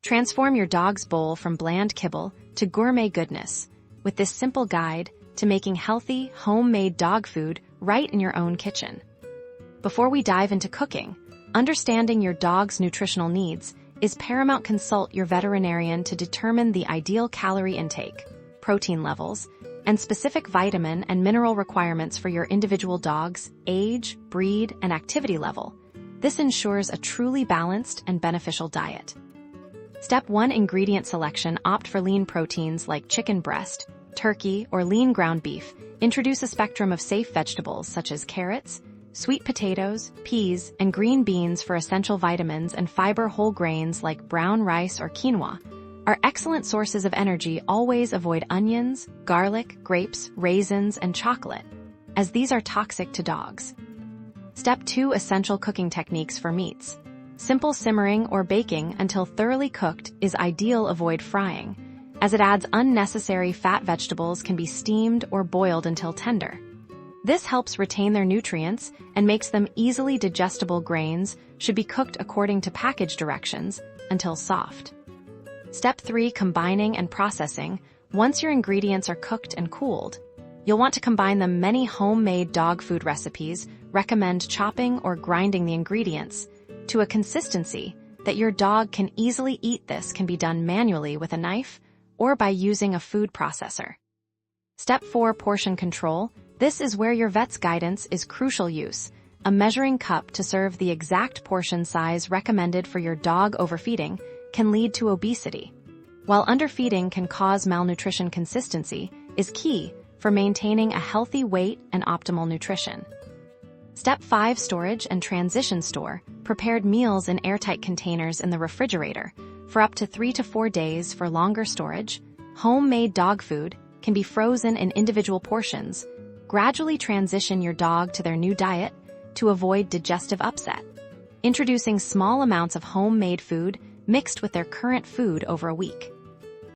Transform your dog's bowl from bland kibble to gourmet goodness with this simple guide to making healthy, homemade dog food right in your own kitchen. Before we dive into cooking, understanding your dog's nutritional needs is paramount. Consult your veterinarian to determine the ideal calorie intake, protein levels, and specific vitamin and mineral requirements for your individual dog's age, breed, and activity level. This ensures a truly balanced and beneficial diet. Step 1. Ingredient selection. Opt for lean proteins like chicken breast, turkey, or lean ground beef. Introduce a spectrum of safe vegetables such as carrots, sweet potatoes, peas, and green beans for essential vitamins, and fiber. Whole grains like brown rice or quinoa are excellent sources of energy. Always avoid onions, garlic, grapes, raisins, and chocolate, as these are toxic to dogs. Step 2. Essential cooking techniques for meats. Simple simmering or baking until thoroughly cooked is ideal. Avoid frying, as it adds unnecessary fat. Vegetables can be steamed or boiled until tender. This helps retain their nutrients and makes them easily digestible. Grains should be cooked according to package directions until soft. Step 3. Combining and processing. Once your ingredients are cooked and cooled, you'll want to combine them. Many homemade dog food recipes recommend chopping or grinding the ingredients to a consistency that your dog can easily eat. This can be done manually with a knife or by using a food processor. Step 4. Portion control. This is where your vet's guidance is crucial. Use a measuring cup to serve the exact portion size recommended for your dog. Overfeeding can lead to obesity, while underfeeding can cause malnutrition. Consistency is key for maintaining a healthy weight and optimal nutrition. Step 5. Storage and transition. Store prepared meals in airtight containers in the refrigerator for up to 3 to 4 days. For longer storage, homemade dog food can be frozen in individual portions. Gradually transition your dog to their new diet to avoid digestive upset. Introducing small amounts of homemade food mixed with their current food over a week